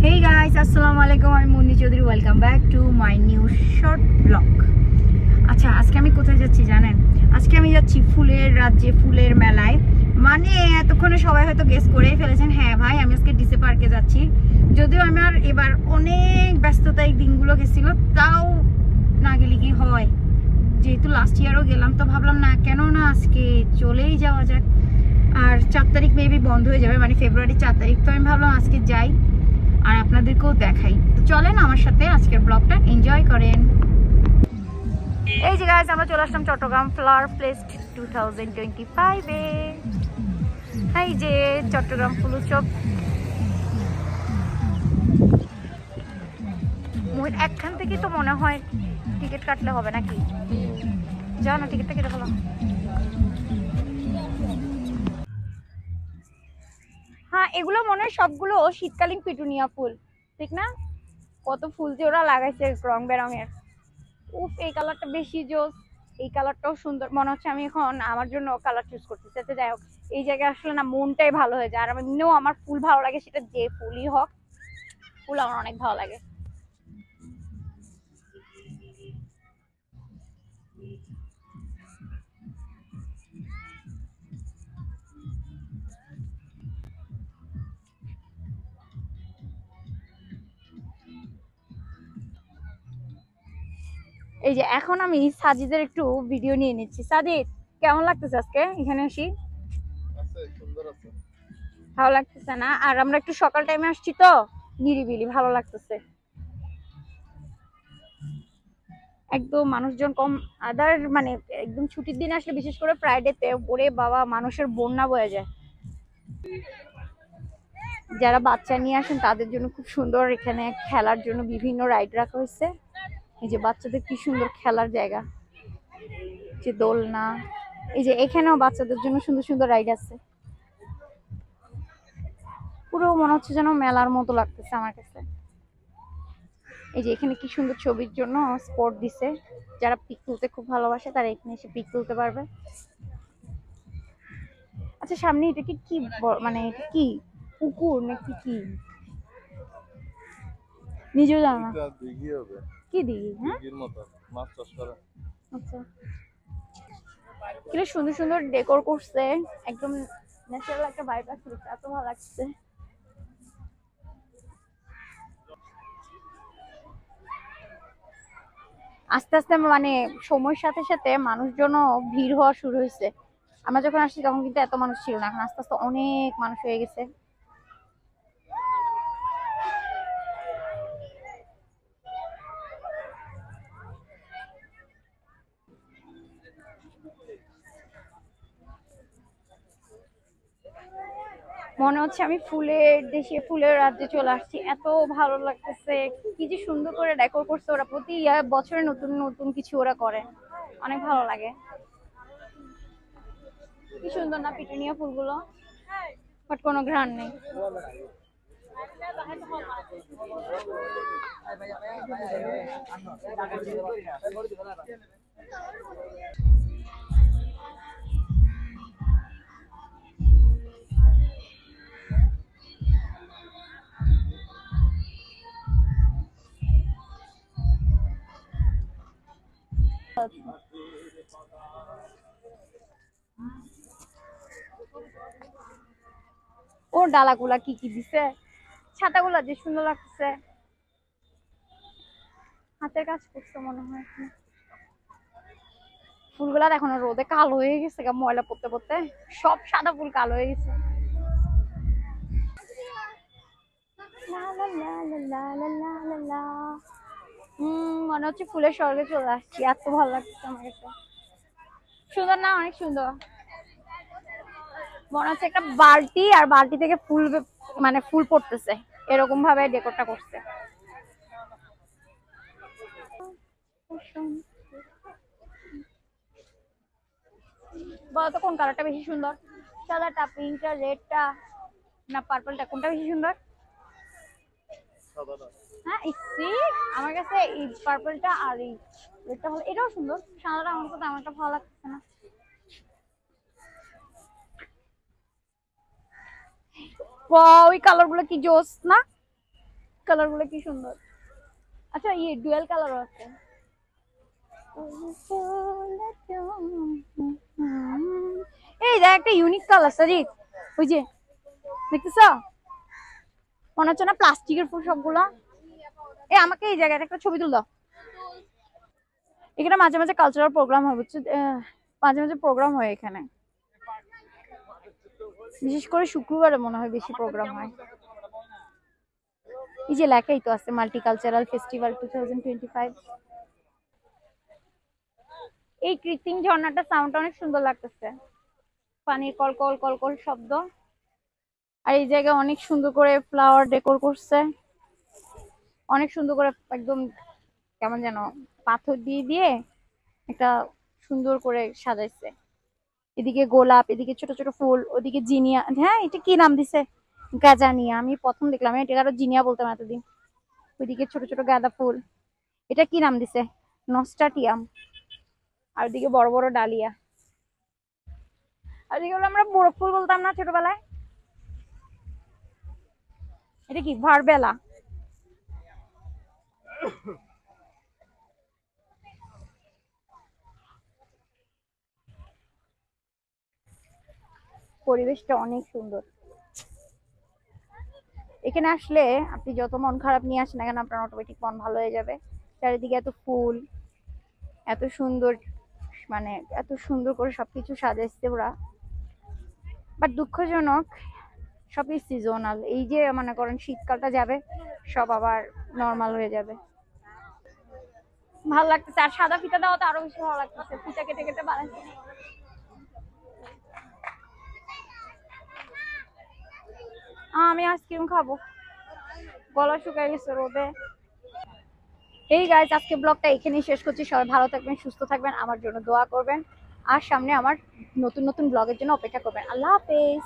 Hey guys, আসসালামু আলাইকুম। আমি Munni Chowdhury. Welcome back to my new short blog. আচ্ছা, আজকে আমি কোথায় যাচ্ছি জানেন? আজকে আমি যাচ্ছি ফুলের রাজ্যে, ফুলের মেলায়। মানে এতক্ষণে সবাই হয়তো গেস করেই ফেলেছেন, হ্যাঁ ভাই, আমি আজকে ডিসে পার্কে যাচ্ছি। যদিও আমার এবার অনেক ব্যস্ততায় দিনগুলো গেছিল, তাও না গেলে কি হয়, যেহেতু লাস্ট ইয়ারও গেলাম, তো ভাবলাম না কেন না আজকে চলেই যাওয়া যাক। আর 4 তারিখ মেবি বন্ধ হয়ে যাবে, মানে ফেব্রুয়ারি 4 তারিখ। তো আমি ভাবলাম আজকে যাই আর আপনাদেরকেও দেখাই। তো চলেন আমার সাথে আজকের ব্লগটা এনজয় করেন। এই যে গাইস, আমরা চলে আসলাম চট্টগ্রাম ফ্লাওয়ার ফেস্ট 2025 এ। এই যে চট্টগ্রাম ফুল উৎসব। একখান থেকে তো মনে হয় টিকিট কাটলে হবে নাকি? যাও না, টিকিটটা কেটে ফেলো। হ্যাঁ, এগুলো মনে হয় সবগুলো শীতকালীন পিটুনিয়া ফুল, ঠিক না? কত ফুল যে ওরা লাগাইছে রং বেরঙের। উফ, এই কালারটা বেশি জোস। এই কালারটাও সুন্দর মনে হচ্ছে। আমি এখন আমার জন্য কালার চুজ করতেছি। আচ্ছা যাই হোক, এই জায়গায় আসলে না মনটাই ভালো হয়ে যায়। আর এমনিও আমার ফুল ভালো লাগে, সেটা যে ফুলই হোক, ফুল আমার অনেক ভালো লাগে। এই যে এখন আমি সাজিদের একটু ভিডিও নিয়ে নিচ্ছি। সাজিদ, কেমন লাগতেছে আজকে এখানে আসি? ভালো লাগতেছে না? আর আমরা একটু সকাল টাইমে আসছি তো, নিরিবিলি ভালো লাগতেছে। একদম মানুষজন কম। আদার মানে একদম ছুটির দিন আসলে, বিশেষ করে ফ্রাইডেতে, ওরে বাবা, মানুষের বন্যা বয়ে যায়। যারা বাচ্চা নিয়ে আসেন তাদের জন্য খুব সুন্দর এখানে খেলার জন্য বিভিন্ন রাইড রাখা হয়েছে। এই যে বাচ্চাদের কি সুন্দর খেলার জায়গা, যে দোলনা। এই যে এখানেও বাচ্চাদের জন্য সুন্দর সুন্দর রাইড আছে। পুরো মনে হচ্ছে যেন মেলার মতো লাগতেছে আমার কাছে। এই যে এখানে কি সুন্দর ছবির জন্য স্পট দিছে। যারা পিক তুলতে খুব ভালোবাসে তারা এখানে এসে পিক তুলতে পারবে। আচ্ছা, সামনে এটা কি মানে এটা কি পুকুর নাকি কি? নিজেও জানো না। দিঘি হবে। কি দিঘি? হ্যাঁ, দিঘির মতো মাছ চাষ করে। আচ্ছা, কি সুন্দর সুন্দর ডেকোর করছে। একদম ন্যাচারাল একটা ভাইব আছে, এত ভালো লাগছে। আস্তে আস্তে মানে সময়ের সাথে সাথে মানুষজনও ভিড় হওয়া শুরু হয়েছে। আমরা যখন আসছি তখন কিন্তু এত মানুষ ছিল না, এখন আস্তে আস্তে অনেক মানুষ হয়ে গেছে। মনে হচ্ছে আমি ফুলের দেশে, ফুলের রাজ্যে চলে আসছি। এত ভালো লাগতেছে। কি যে সুন্দর করে ডেকোর করছে ওরা। প্রতি বছরে নতুন নতুন কিছু ওরা করে, অনেক ভালো লাগে। কি সুন্দর না পিটুনিয়া ফুলগুলো, বাট কোনো ঘ্রাণ নেই। ও ডালাগুলা কি কি দিছে, ছাতাগুলা যে সুন্দর লাগছে। হাতের কাজ করছে মনে হয়। ফুলগুলা দেখো না, রোদে কালো হয়ে গেছে, ময়লা পড়তে পড়তে সব সাদা ফুল কালো হয়ে গেছে। মনে হচ্ছে ফুলের স্বর্গে চলে আসছি। এত ভালো লাগছে আমার কাছে। সুন্দর না? অনেক সুন্দর। মনে হচ্ছে একটা বালতি, আর বালতি থেকে ফুল, মানে ফুল পড়তেছে, এরকম ভাবে ডেকোরটা করছে। বলতো কোন কালারটা বেশি সুন্দর? সাদাটা, পিঙ্কটা, রেডটা না পার্পলটা, কোনটা বেশি সুন্দর? হ্যাঁ, ইসি আমার কাছে এই পার্পলটা আর এই রেডটা ভালো। এটাও সুন্দর, সাদাটা আমার কাছে আমারটা ভালো লাগছে না। ওই কালার গুলো কি জোস না? কালার গুলো কি সুন্দর। আচ্ছা ইয়ে ডুয়েল কালারও আছে। এই দেখ একটা ইউনিক কালার সাজিদ, ওই যে দেখতেছ, মনে হচ্ছে না প্লাস্টিকের ফুল সবগুলা। এ আমাকে এই জায়গায় একটা ছবি তুল দাও। এখানে মাঝে মাঝে কালচারাল প্রোগ্রাম হয় বুঝছো, মাঝে মাঝে প্রোগ্রাম হয় এখানে, বিশেষ করে শুক্রবারে মনে হয় বেশি প্রোগ্রাম হয়। এই যে লেখাই তো আছে মাল্টিকালচারাল ফেস্টিভ্যাল 2025। এই কৃত্রিম ঝর্ণাটা সাউন্ডটা অনেক সুন্দর লাগতেছে, পানির কলকল কলকল শব্দ। আর এই জায়গায় অনেক সুন্দর করে ফ্লাওয়ার ডেকোর করছে, অনেক সুন্দর করে একদম কেমন যেন পাথর দিয়ে দিয়ে একটা সুন্দর করে সাজাইছে। এদিকে গোলাপ, এদিকে ছোট ছোট ফুল, ওদিকে জিনিয়া, হ্যাঁ এটা কি নাম দিছে, গাজানিয়া, আমি প্রথম দেখলাম, এটা আরো জিনিয়া বলতাম এতদিন। ওইদিকে ছোট ছোট গাঁদা ফুল, এটা কি নাম দিছে, নস্টাটিয়াম। আর ওদিকে বড় বড় ডালিয়া। আর এদিকে আমরা মোরগ ফুল বলতাম না ছোটবেলায়, এটা কি ভারবেলা। পরিবেশটা অনেক সুন্দর। এখানে আসলে আপনি যত মন খারাপ নিয়ে আসেন না কেন, আপনার অটোমেটিক মন ভালো হয়ে যাবে। চারিদিকে এত ফুল, এত সুন্দর, মানে এত সুন্দর করে সবকিছু সাজাইছে ওরা। বাট দুঃখজনক সবই সিজনাল, এই যে মনে করেন শীতকালটা যাবে সব আবার নর্মাল হয়ে যাবে। ভালো লাগতেছে, আর সাদা ফিতা দেওয়া তো আরো বেশি ভালো লাগতেছে, ফিতা কেটে কেটে বানাইছে। আমি আইসক্রিম খাবো, গলা শুকায় গেছে রোদে। এই গাইজ আজকে ব্লগটা এখানেই শেষ করছি। সবাই ভালো থাকবেন, সুস্থ থাকবেন, আমার জন্য দোয়া করবেন, আর সামনে আমার নতুন নতুন ব্লগের জন্য অপেক্ষা করবেন। আল্লাহ হাফেজ।